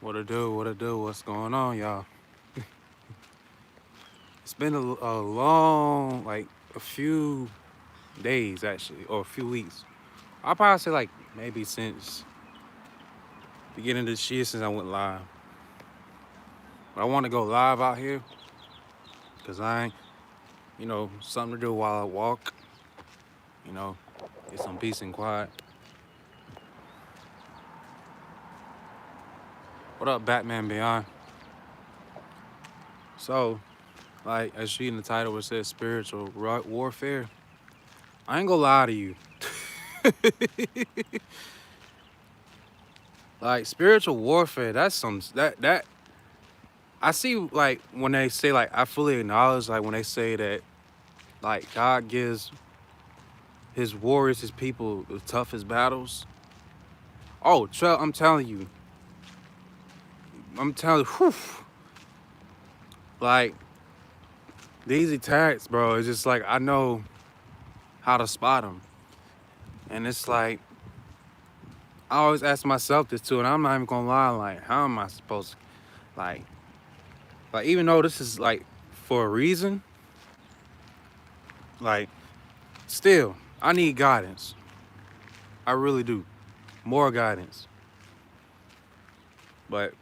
What it do? What it do? What's going on, y'all? It's been a long, like a few days actually, or a few weeks. I'll probably say like maybe since beginning of this year since I went live. But I want to go live out here because I ain't, something to do while I walk. You know, get some peace and quiet. What up, Batman Beyond? So, like as you in the title, it says spiritual warfare. I ain't gonna lie to you. Like spiritual warfare, that's some that I see like when they say like I fully acknowledge like when they say that like God gives his warriors, his people the toughest battles. Oh, I'm telling you, whew, like these attacks, bro. It's just like I know how to spot them, and it's like I always ask myself this too, and I'm not even gonna lie. Like, how am I supposed to like even though this is like for a reason, like still I need guidance. I really do. More guidance. But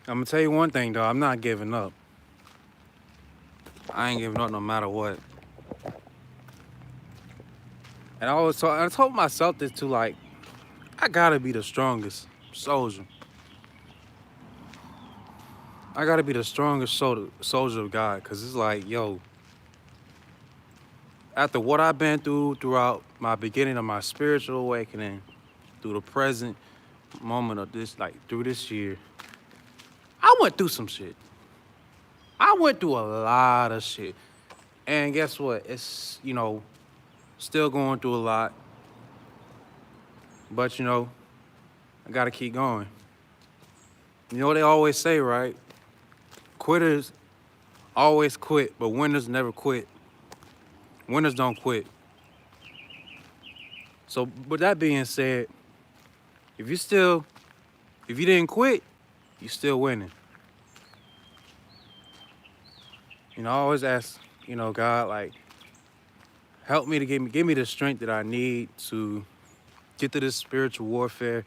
I'm gonna tell you one thing though, I'm not giving up. I ain't giving up no matter what. And I told myself this too, like, I gotta be the strongest soldier. I gotta be the strongest soldier of God. Cause it's like, yo, after what I've been through throughout my beginning of my spiritual awakening, through the present moment of this, like through this year, I went through some shit. I went through a lot of shit. And guess what? It's, still going through a lot. But, I gotta keep going. You know what they always say, right? Quitters always quit, but winners never quit. Winners don't quit. So, with that being said, if if you didn't quit, you still winning. I always ask, God, like, help me to give me the strength that I need to get to this spiritual warfare.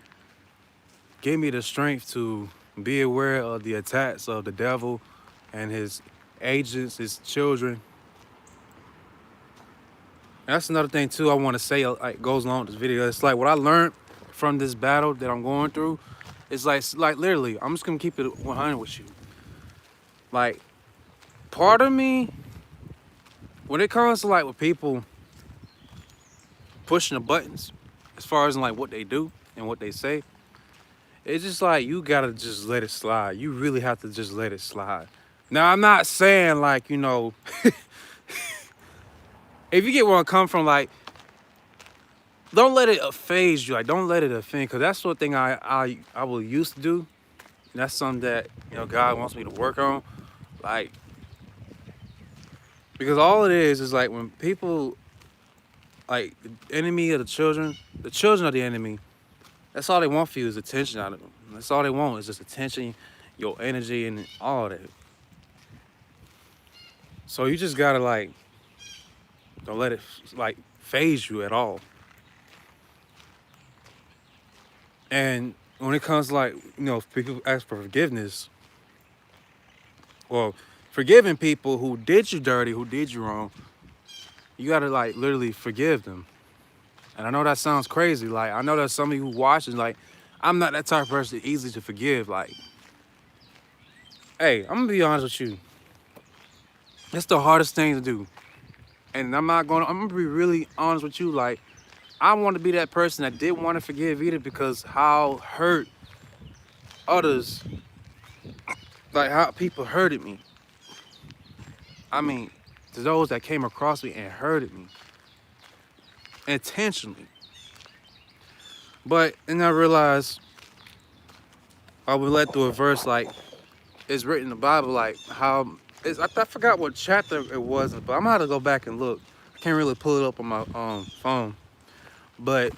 Give me the strength to be aware of the attacks of the devil and his agents, his children. And that's another thing too I want to say, like goes along with this video. It's like what I learned from this battle that I'm going through. It's like literally, I'm just gonna keep it 100 with you. Like, part of me, when it comes to like with people pushing the buttons, as far as like what they do and what they say, it's just like you gotta just let it slide. You really have to just let it slide. Now I'm not saying like, if you get where I come from, like, don't let it phase you. Like, don't let it offend, because that's the thing I will used to do. And that's something that, God wants me to work on. Like, because all it is like when people, like, the enemy of the children of the enemy, that's all they want for you is attention out of them. That's all they want is just attention, your energy, and all that. So you just gotta, like, don't let it, like, phase you at all. And when it comes to, like, if people ask for forgiveness, well, forgiving people who did you dirty, who did you wrong, you gotta, like, literally forgive them. And I know that sounds crazy. Like, I know there's somebody who watches, like, I'm not that type of person easy to forgive. Like, hey, I'm gonna be honest with you. It's the hardest thing to do. And I'm gonna be really honest with you. Like, I want to be that person that didn't want to forgive either, because how hurt others, like how people hurted me. I mean, to those that came across me and hurted me intentionally. But then I realized I was led through a verse, like, it's written in the Bible, like how I forgot what chapter it was, but I'm gonna have to go back and look. I can't really pull it up on my phone. But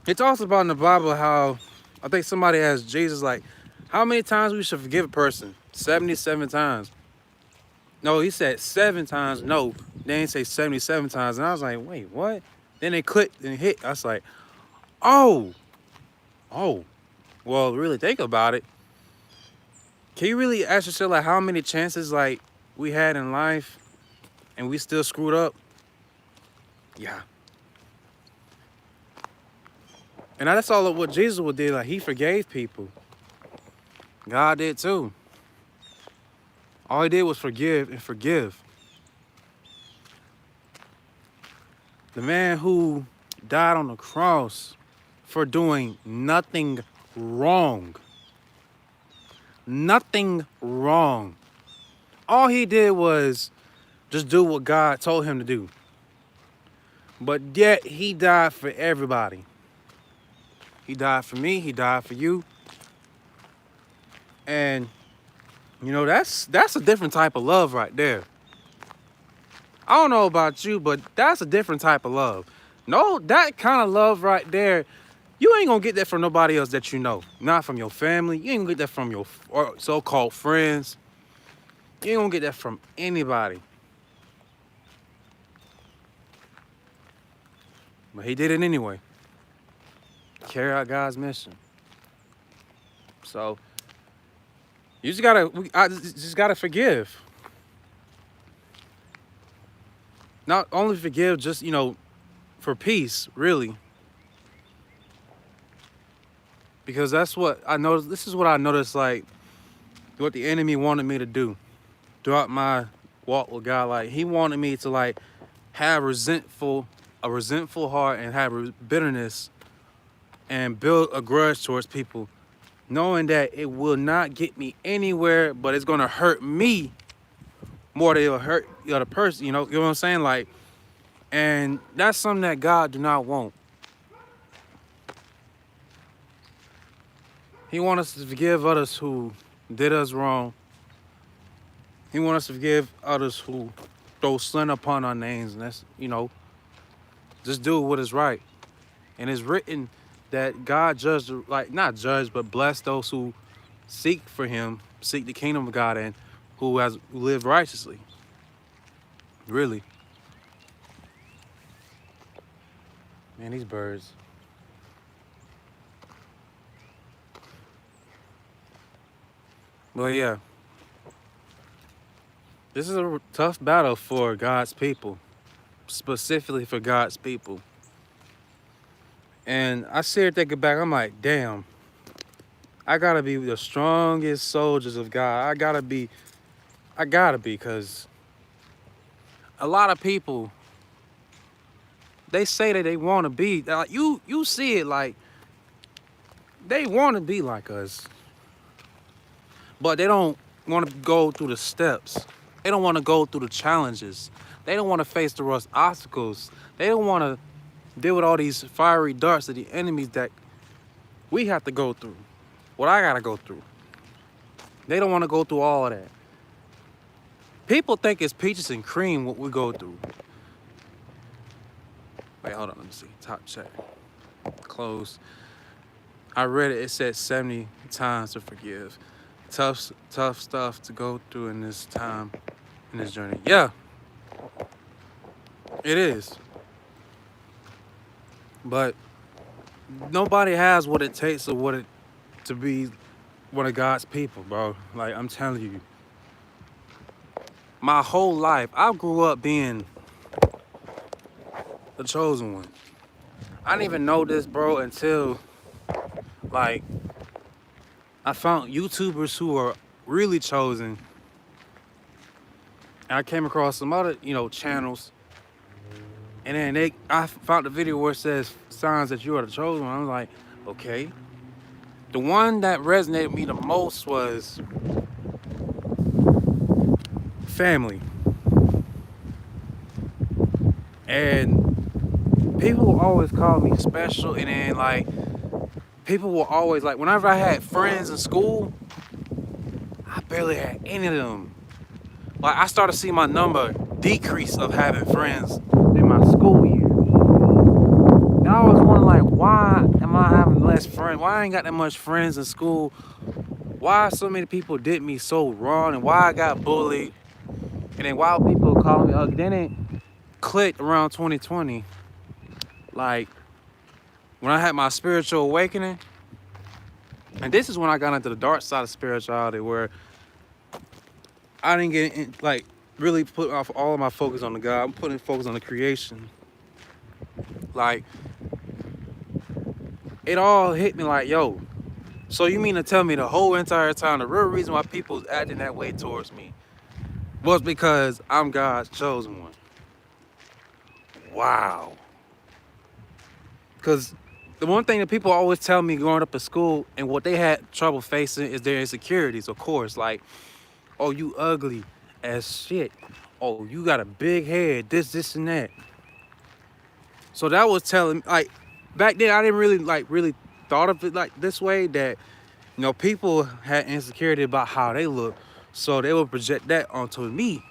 it talks about in the Bible how I think somebody asked Jesus, like, How many times we should forgive a person? 77 times. No, he said 7 times. No, they didn't say 77 times. And I was like, wait, what? Then they clicked and hit. I was like, oh, oh. Well, really think about it. Can you really ask yourself like how many chances like we had in life and we still screwed up? Yeah. And that's all of what Jesus would do. Like he forgave people. God did too. All he did was forgive and forgive. The man who died on the cross for doing nothing wrong. Nothing wrong. All he did was just do what God told him to do. But yet he died for everybody. He died for me, he died for you. And you know, that's a different type of love right there. I don't know about you, but that's a different type of love. No, that kind of love right there, you ain't gonna get that from nobody else that you know. Not from your family. You ain't gonna get that from your so-called friends. You ain't gonna get that from anybody. But he did it anyway. Carry out God's mission. So you just gotta forgive. Not only forgive, just for peace, really. Because that's what I noticed. This is what I noticed, like what the enemy wanted me to do throughout my walk with God. Like he wanted me to like have a resentful heart and have bitterness and build a grudge towards people, knowing that it will not get me anywhere, but it's gonna hurt me more than it'll hurt the other person. You know what I'm saying? Like, and that's something that God do not want. He wants us to forgive others who did us wrong. He wants us to forgive others who throw slander upon our names, and that's just do what is right. And it's written that God judged, like not judged, but bless those who seek for him, seek the kingdom of God, and who live righteously. Really. Man, these birds. But yeah. This is a tough battle for God's people. Specifically for God's people. And I sit here thinking back, I'm like, damn. I gotta be the strongest soldiers of God. I gotta be, because a lot of people, they say that they want to be, like, you see it, like, they want to be like us. But they don't want to go through the steps. They don't want to go through the challenges. They don't want to face the rough obstacles. They don't want to deal with all these fiery darts of the enemies that we have to go through. What I got to go through. They don't want to go through all of that. People think it's peaches and cream what we go through. Wait, hold on. Let me see. Top check. Close. I read it. It said 70 times to forgive. Tough stuff to go through in this time, in this journey. Yeah. It is. But nobody has what it takes or to be one of God's people, bro. Like, I'm telling you. My whole life, I grew up being the chosen one. I didn't even know this, bro, until, like, I found YouTubers who are really chosen. And I came across some other, channels. And then I found the video where it says signs that you are the chosen one. I was like, okay. The one that resonated with me the most was family. And people will always call me special, and then like people will always like whenever I had friends in school, I barely had any of them. Like I started to see my number decrease of having friends in my school year. And I always wondering like, why am I having less friends? Why I ain't got that much friends in school? why so many people did me so wrong and why I got bullied. And then why people call me ugly. Then it clicked around 2020. Like when I had my spiritual awakening, and this is when I got into the dark side of spirituality where I didn't get in, like really put off all of my focus on the God. I'm putting focus on the creation. Like it all hit me like, yo, so you mean to tell me the whole entire time the real reason why people's acting that way towards me was because I'm God's chosen one? Wow. Because the one thing that people always tell me growing up in school and what they had trouble facing is their insecurities, of course. Like, oh, you ugly as shit. Oh, you got a big head, this, and that. So that was telling, like, back then I didn't really thought of it like this way, that, you know, people had insecurity about how they look. So they would project that onto me.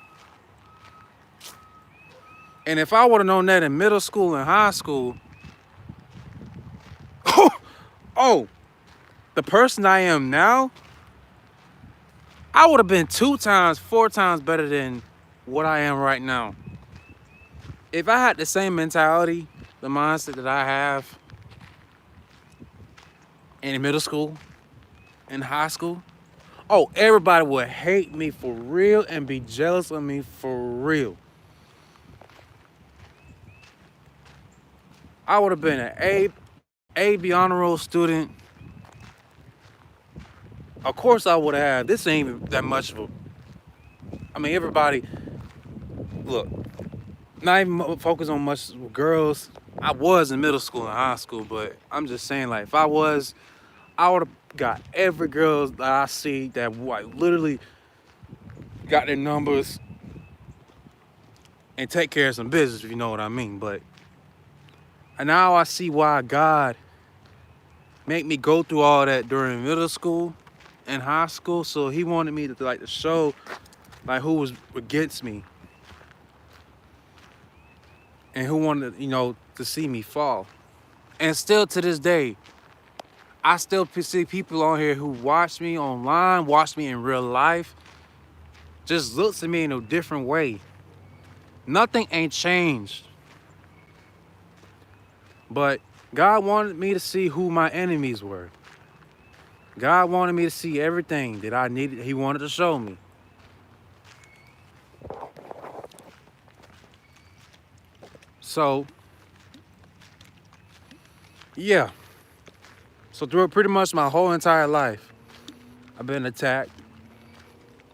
And if I would have known that in middle school and high school, oh, the person I am now, I would have been 2 times, 4 times better than what I am right now. If I had the same mentality, the mindset that I have in middle school, in high school, oh, everybody would hate me for real and be jealous of me for real. I would have been an A B honor roll student. Of course I would have. This ain't even that much of a, I mean, everybody, look, not even focus on much with girls. I was in middle school and high school, but I'm just saying, like, if I was, I would have got every girl that I see that like literally got their numbers and take care of some business, if you know what I mean. But and now I see why God made me go through all that during middle school and high school. So he wanted me to show like who was against me and who wanted, you know, to see me fall. And still to this day, I still see people on here who watch me online, watch me in real life, just looks at me in a different way. Nothing ain't changed. But God wanted me to see who my enemies were. God wanted me to see everything that I needed. He wanted to show me. So, yeah. So through pretty much my whole entire life, I've been attacked,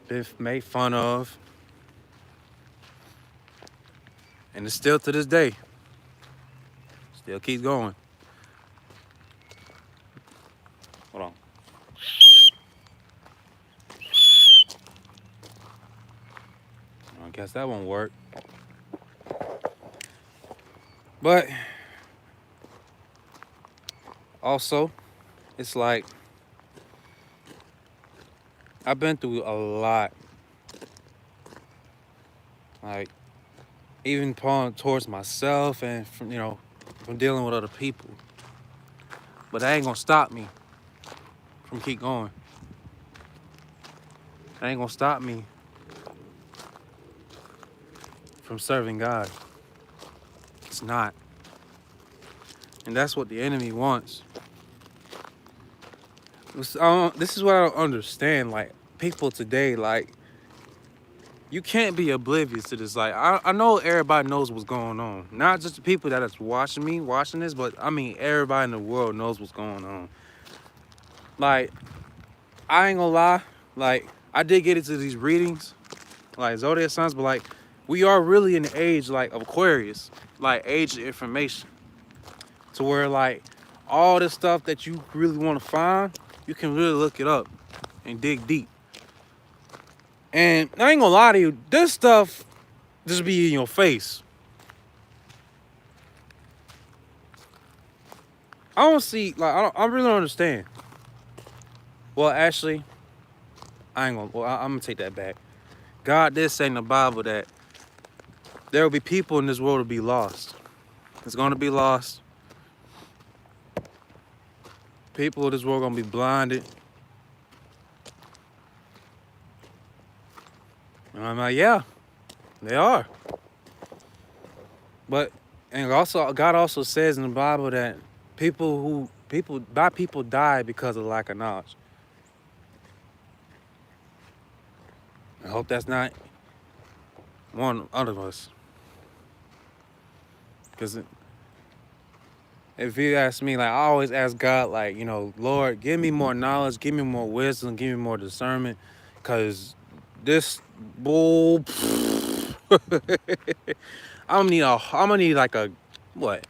been made fun of, and it's still to this day. Still keeps going. Hold on. I guess that won't work. But also, it's like I've been through a lot. Like even towards myself and from, you know, from dealing with other people. But that ain't gonna stop me from keep going. That ain't gonna stop me from serving God. It's not. And that's what the enemy wants. This is what I don't understand. Like, people today, like, you can't be oblivious to this. Like, I know everybody knows what's going on. Not just the people that is watching this, but I mean, everybody in the world knows what's going on. Like, I ain't gonna lie. Like, I did get into these readings, like zodiac signs, but like, we are really in the age, like, of Aquarius, like, age of information. To where, like, all this stuff that you really want to find, you can really look it up and dig deep. And I ain't gonna lie to you, this stuff just be in your face. I don't see, like, I really don't understand. Well, actually, I'm gonna take that back. God did say in the Bible that there will be people in this world to be lost. It's gonna be lost. People of this world gonna be blinded. And I'm like, yeah, they are. But and also God also says in the Bible that people die because of lack of knowledge. I hope that's not one of us. Because if you ask me, like I always ask God, like, Lord, give me more knowledge, give me more wisdom, give me more discernment. Cause this bull I'm gonna need like a what?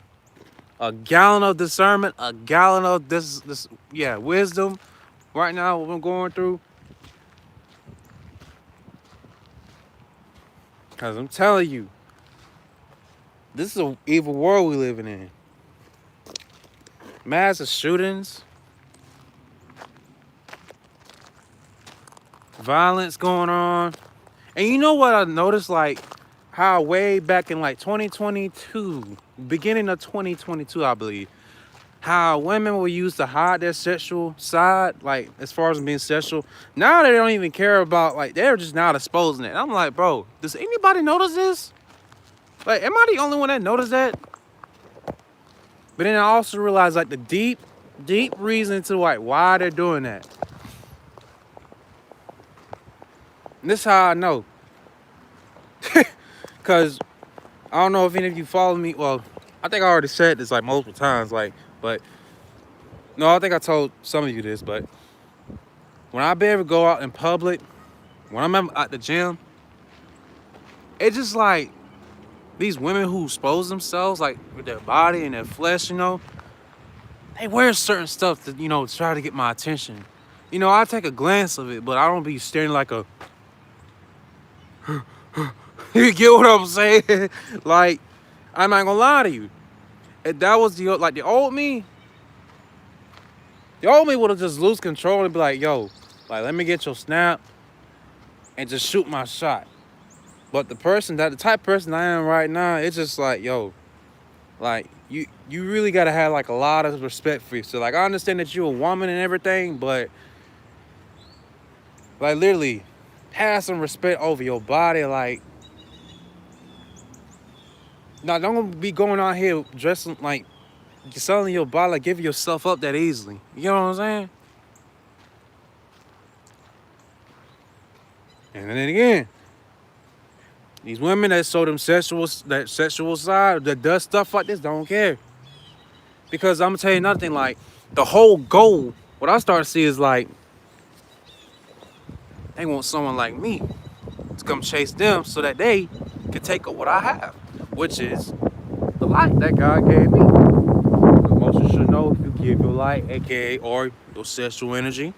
A gallon of discernment, a gallon of this yeah, wisdom right now what I'm going through. Cause I'm telling you, this is an evil world we living in. Massive shootings, violence going on. And you know what I noticed? Like how way back in like 2022, beginning of 2022, I believe, how women were used to hide their sexual side, like as far as being sexual. Now they don't even care about, like, they're just now exposing it. I'm like, bro, does anybody notice this? Like, am I the only one that noticed that? But then I also realized like the deep reason to like why they're doing that. And this is how I know. Cause I don't know if any of you follow me. Well, I think I already said this like multiple times, like, but no, I think I told some of you this, but when I be able to go out in public, when I'm at the gym, it's just like these women who expose themselves, like with their body and their flesh, they wear certain stuff to, try to get my attention. I take a glance of it, but I don't be staring like a, you get what I'm saying? Like, I'm not gonna lie to you. If that was the old me would have just lose control and be like, yo, like, let me get your snap and just shoot my shot. But the type of person I am right now, it's just like, yo, like, you really gotta have like a lot of respect for yourself. Like, I understand that you're a woman and everything, but like literally have some respect over your body. Like, now don't be going out here dressing like selling your body, like giving yourself up that easily. You know what I'm saying? And then again, these women that show them sexual side that does stuff like this don't care. Because I'm gonna tell you another thing, like the whole goal, what I start to see is like they want someone like me to come chase them so that they can take up what I have, which is the light that God gave me. But most of you should know if you give your light, aka or your sexual energy.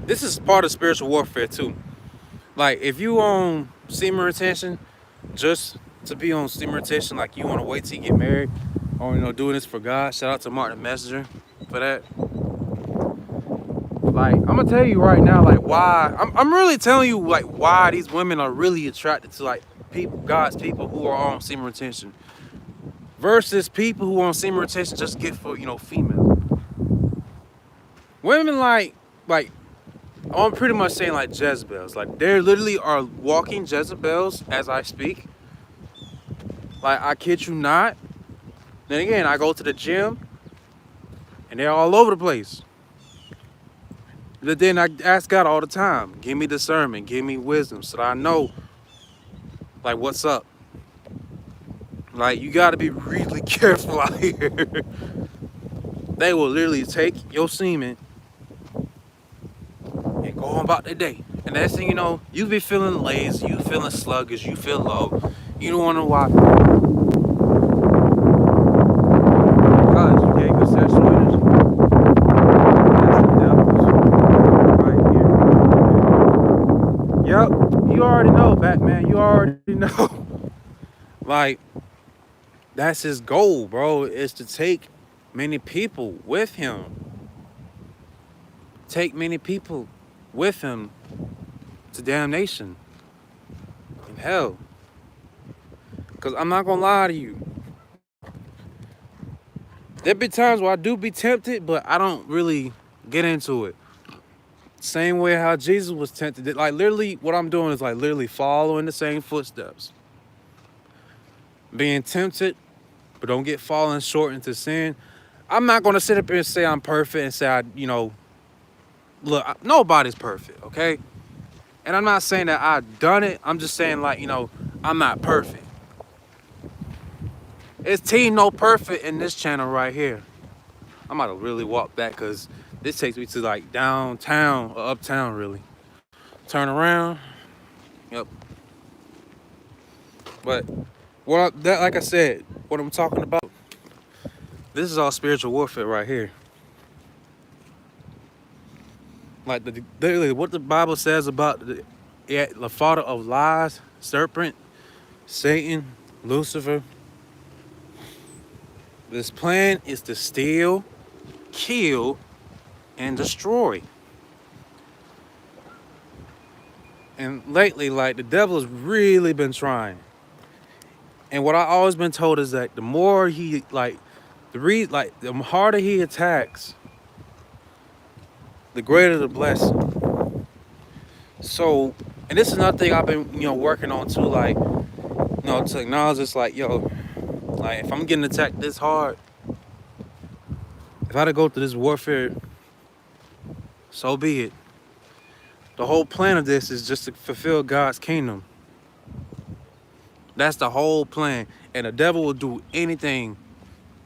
This is part of spiritual warfare too. Like if you on semen retention, just to be on semen retention, like you want to wait till you get married, or doing this for God. Shout out to Martin the Messenger for that. Like I'm gonna tell you right now, like why I'm really telling you like why these women are really attracted to like God's people who are on semen retention versus people who are on semen retention just get for female women. Like I'm pretty much saying like Jezebels. Like they literally are walking Jezebels as I speak. Like I kid you not. Then again, I go to the gym and they're all over the place. But then I ask God all the time, give me discernment, give me wisdom so that I know like what's up. Like you gotta be really careful out here. They will literally take your semen and go on about their day. And next thing you know, you be feeling lazy, you feeling sluggish, you feel low. You don't wanna why. Because you gave your sexual energy. That's the devil's right here. Yep, you already know, Batman. You already know. Like, that's his goal, bro, is to take many people with him. Take many people with him to damnation and hell. Because I'm not going to lie to you. There be times where I do be tempted, but I don't really get into it. Same way how Jesus was tempted. Like literally, what I'm doing is like literally following the same footsteps. Being tempted, but don't get falling short into sin. I'm not gonna sit up here and say I'm perfect and say look, nobody's perfect, okay? And I'm not saying that I've done it. I'm just saying like, I'm not perfect. It's Team No Perfect in this channel right here. I'm about to really walk back because this takes me to like downtown or uptown really. Turn around. Yep. But like I said, what I'm talking about, this is all spiritual warfare right here. Like literally what the Bible says about the father of lies, serpent, Satan, Lucifer. This plan is to steal, kill, and destroy. And lately, like the devil has really been trying. And what I always been told is that the more he the harder he attacks, the greater the blessing. So, and this is another thing I've been, working on too, like, to acknowledge it's like, like if I'm getting attacked this hard, if I had to go through this warfare, so be it. The whole plan of this is just to fulfill God's kingdom. That's the whole plan. And the devil will do anything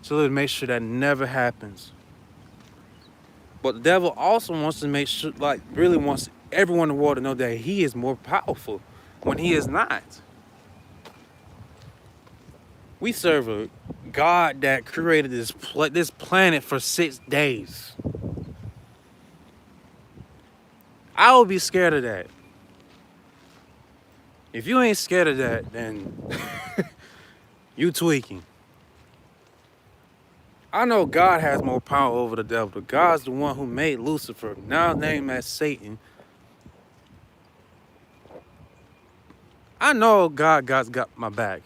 to make sure that never happens. But the devil also wants to make sure, like, really wants everyone in the world to know that he is more powerful when he is not. We serve a God that created this planet for 6 days. I would be scared of that. If you ain't scared of that, then you tweaking. I know God has more power over the devil, but God's the one who made Lucifer, now named as Satan. I know God's got my back.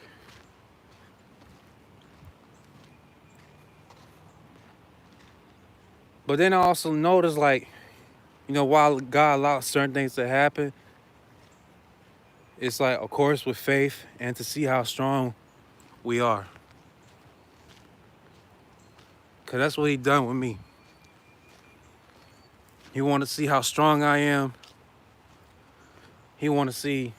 But then I also notice, like, while God allows certain things to happen, it's like, of course, with faith and to see how strong we are. Because that's what he done with me. He want to see how strong I am. He want to see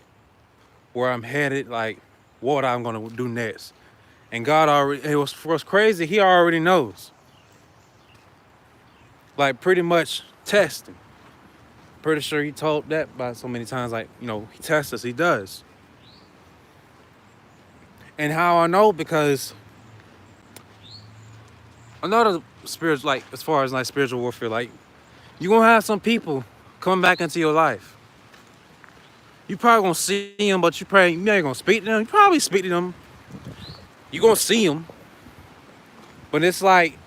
where I'm headed, like what I'm going to do next. And God already, it was crazy, he already knows. Like pretty much testing. Pretty sure he told that by so many times, like, he tests us, he does. And how I know, because another spiritual, like as far as like spiritual warfare, like you're gonna have some people coming back into your life. You probably gonna see them, but you ain't gonna speak to them. You probably speak to them. You gonna see them. But it's like,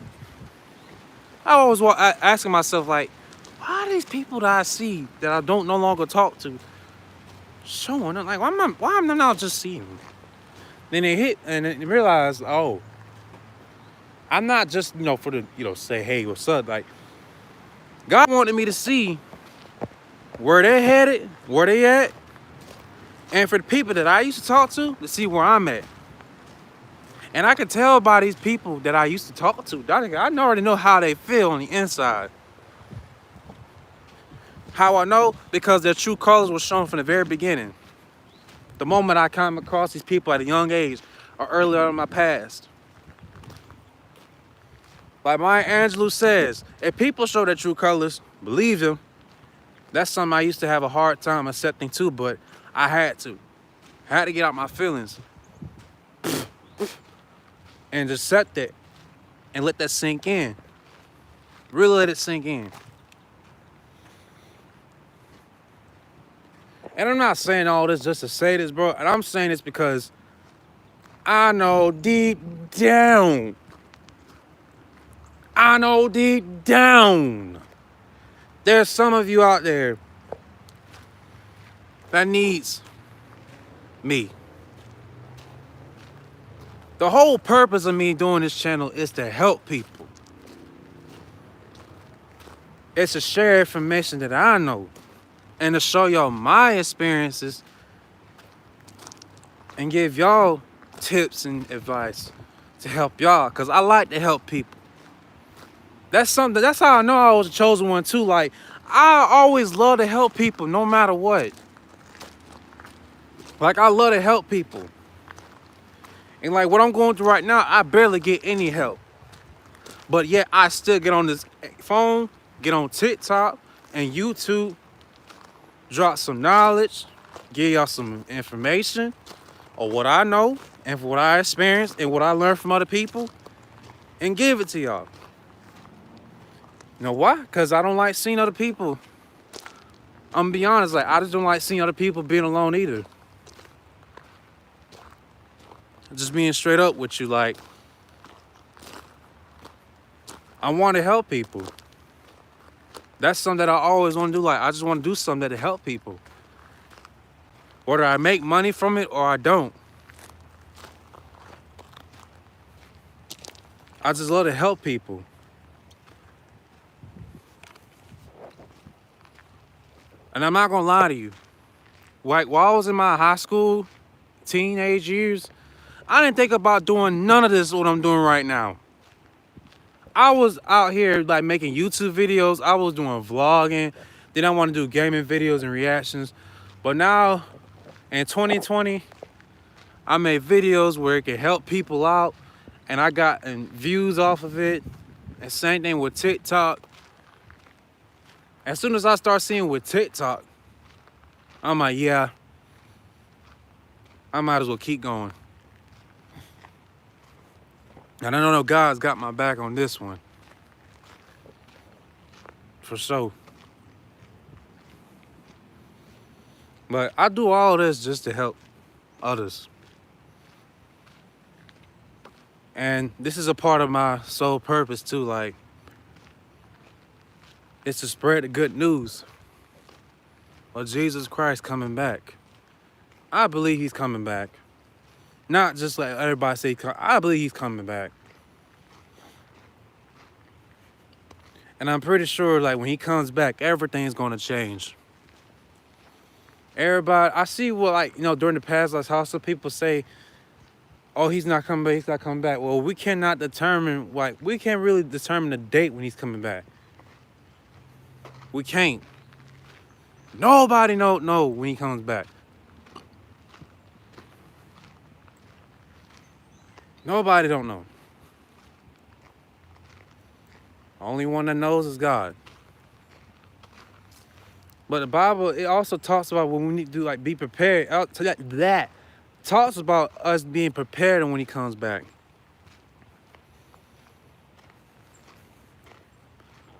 I always asking myself, like, why are these people that I see that I don't no longer talk to showing up? Like, why am I not just seeing them? Then they hit and they realize, oh, I'm not just, for the, say, hey, what's up? Like, God wanted me to see where they're headed, where they at, and for the people that I used to talk to see where I'm at. And I could tell by these people that I used to talk to, I already know how they feel on the inside. How I know? Because their true colors were shown from the very beginning. The moment I come across these people at a young age or earlier in my past. Like Maya Angelou says, if people show their true colors, believe them. That's something I used to have a hard time accepting too, but I had to. I had to get out my feelings. And just accept that. And let that sink in. Really let it sink in. And I'm not saying all this just to say this, bro. And I'm saying this because I know deep down, there's some of you out there that needs me. The whole purpose of me doing this channel is to help people. It's to share information that I know and to show y'all my experiences and give y'all tips and advice to help y'all. Cause I like to help people. That's something. That's how I know I was a chosen one too. Like I always love to help people, no matter what. Like I love to help people, and like what I'm going through right now, I barely get any help. But yet I still get on this phone, get on TikTok and YouTube, drop some knowledge, give y'all some information of what I know and what I experienced and what I learned from other people, and give it to y'all. You know why? Because I don't like seeing other people. I'm gonna be honest, like I just don't like seeing other people being alone either. Just being straight up with you, like I want to help people. That's something that I always want to do. Like I just want to do something that'll help people. Whether I make money from it or I don't. I just love to help people. And I'm not gonna lie to you. Like while I was in my high school, teenage years, I didn't think about doing none of this what I'm doing right now. I was out here like making YouTube videos. I was doing vlogging. Then I want to do gaming videos and reactions. But now in 2020, I made videos where it can help people out. And I got views off of it. And same thing with TikTok. As soon as I start seeing with TikTok, I'm like, yeah, I might as well keep going. And I know God's got my back on this one. For sure. But I do all this just to help others. And this is a part of my sole purpose too, like, it's to spread the good news of Jesus Christ coming back. I believe he's coming back. Not just like everybody say, I believe he's coming back. And I'm pretty sure like when he comes back, everything's gonna change. Everybody, I see what like, during the past, like how some people say, oh, he's not coming back, he's not coming back. Well, we cannot determine, like, we can't really determine the date when he's coming back. We can't. Nobody know when he comes back. Nobody don't know. Only one that knows is God. But the Bible, it also talks about when we need to do, like, be prepared. That talks about us being prepared when he comes back.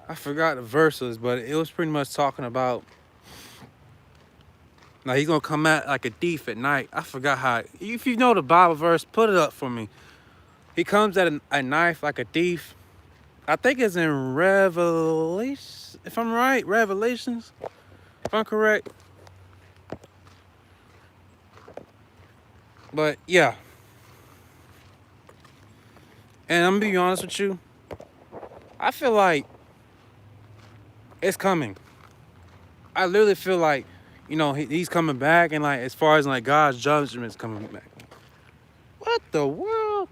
I forgot the verses, but it was pretty much talking about, now he's gonna come out like a thief at night. I forgot how. If you know the Bible verse, put it up for me. He comes at a knife like a thief. I think it's in Revelation, if I'm right, Revelations, if I'm correct. But yeah. And I'm gonna be honest with you. I feel like it's coming. I literally feel like, he's coming back, and like as far as like God's judgment's coming back. What the world?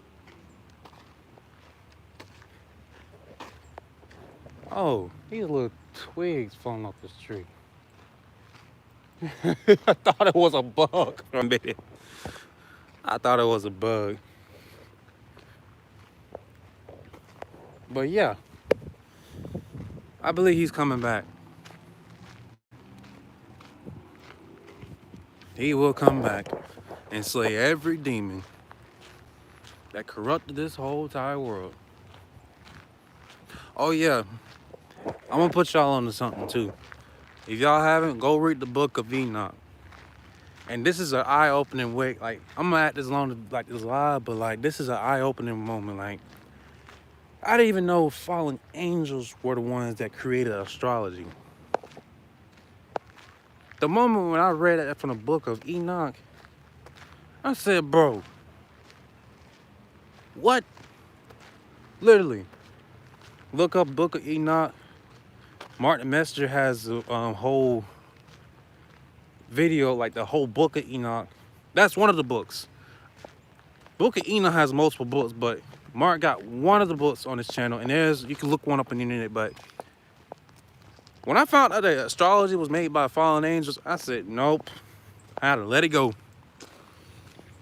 Oh, these little twigs falling off this tree. I thought it was a bug for a minute. I thought it was a bug. But yeah, I believe he's coming back. He will come back and slay every demon that corrupted this whole entire world. Oh yeah, I'm gonna put y'all onto something too. If y'all haven't, go read the book of Enoch. And this is an eye-opening way. Like, I'm gonna act this long like this live, but like this is an eye-opening moment. Like, I didn't even know fallen angels were the ones that created astrology. The moment when I read that from the book of Enoch, I said, bro, what? Literally, look up book of Enoch, Mark the Messenger has a whole video, like the whole book of Enoch. That's one of the books. Book of Enoch has multiple books, but Mark got one of the books on his channel, and you can look one up on the internet. But when I found out that astrology was made by fallen angels, I said, nope, I had to let it go.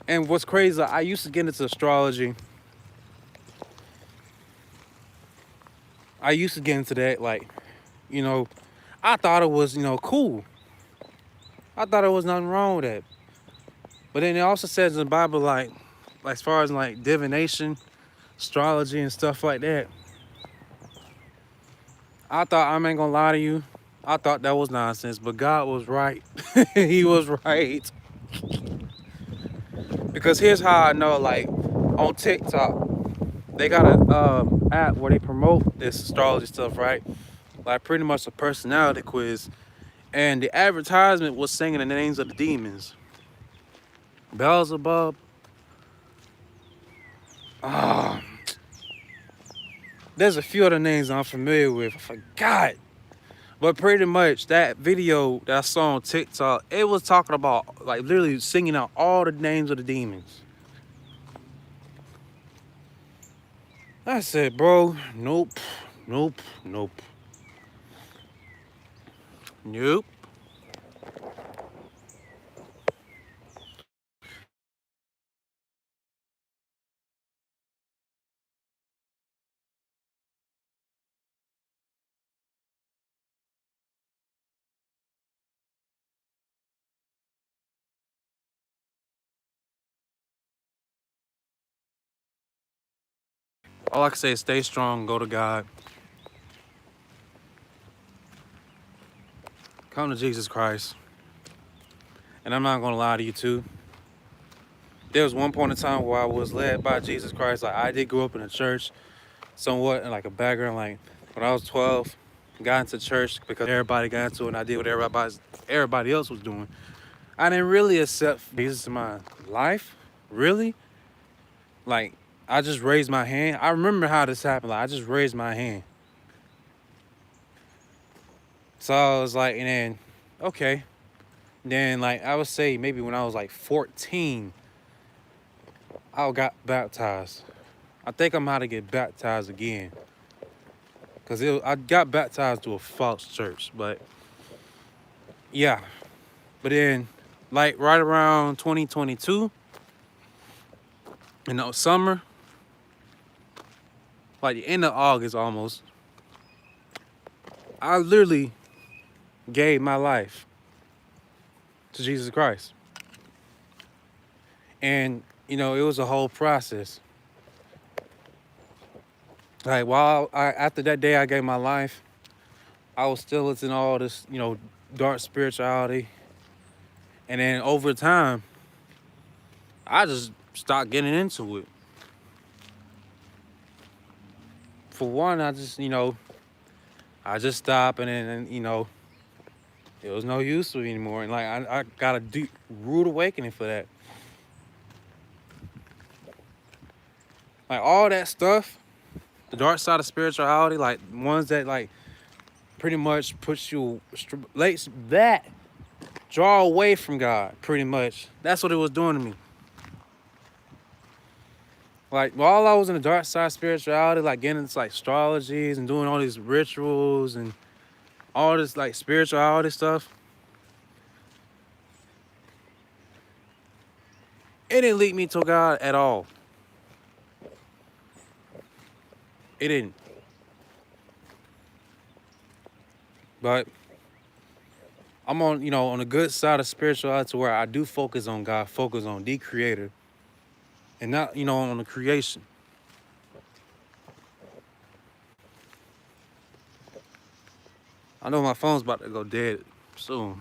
And what's crazy, I used to get into astrology. I used to get into that, like, you know, I thought it was, cool. I thought there was nothing wrong with that. But then it also says in the Bible, like as far as like divination, astrology, and stuff like that, I thought, I ain't gonna lie to you, I thought that was nonsense, but God was right. He was right. Because here's how I know, like on TikTok, they got a app where they promote this astrology stuff, right? Like pretty much a personality quiz. And the advertisement was singing the names of the demons. Beelzebub. There's a few other names I'm familiar with. I forgot. But pretty much that video that I saw on TikTok, it was talking about like literally singing out all the names of the demons. I said, bro, nope, nope, nope, nope. All I can say is stay strong, go to God. Come to Jesus Christ. And I'm not gonna lie to you too. There was one point in time where I was led by Jesus Christ. Like I did grow up in a church, somewhat in like a background. Like when I was 12, got into church because everybody got into it, and I did what everybody else was doing. I didn't really accept Jesus in my life, really. Like I just raised my hand. I remember how this happened. Like I just raised my hand. So I was like, and then, okay. Then like I would say maybe when I was like 14, I got baptized. I think I'm about to get baptized again. Cause I got baptized to a false church, but yeah. But then, like right around 2022, in the summer, like the end of August almost, I literally gave my life to Jesus Christ. And it was a whole process. Like after that day I gave my life, I was still into all this, dark spirituality. And then over time, I just stopped getting into it. For one, I just stopped, and then, it was no use to me anymore. And like, I got a deep, rude awakening for that. Like all that stuff, the dark side of spirituality, like ones that like pretty much puts you, that draw away from God, pretty much. That's what it was doing to me. Like while I was in the dark side of spirituality, like getting into like astrologies and doing all these rituals and all this like spirituality stuff, it didn't lead me to God at all. It didn't. But I'm on the good side of spirituality where I do focus on God, focus on the creator, and not, on the creation. I know my phone's about to go dead soon.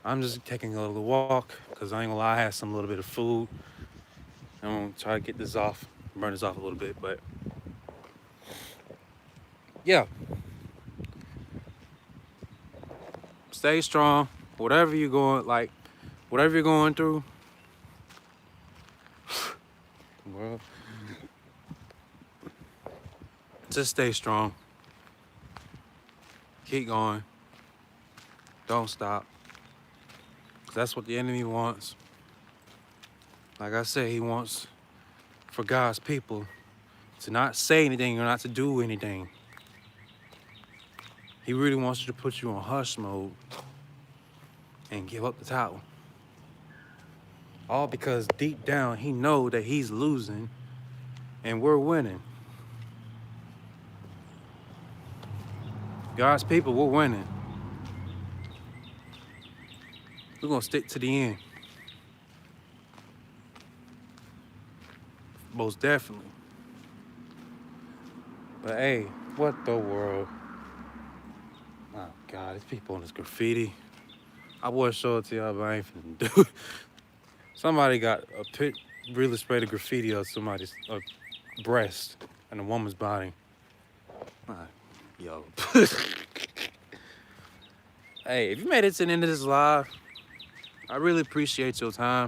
I'm just taking a little walk because I ain't gonna lie, I had some little bit of food. I'm gonna try to get this off, burn this off a little bit, but yeah. Stay strong. Whatever you're going through, well, just stay strong. Keep going. Don't stop. 'Cause that's what the enemy wants. Like I said, he wants for God's people to not say anything or not to do anything. He really wants you to put you on hush mode and give up the towel. All because deep down he know that he's losing and we're winning. God's people, we're winning. We're gonna stick to the end. Most definitely. But hey, what the world? Oh God, there's people on this graffiti. I would show it to y'all, but I ain't finna do it. Somebody got really sprayed a graffiti of somebody's breast and a woman's body. Yo. Hey, if you made it to the end of this live, I really appreciate your time.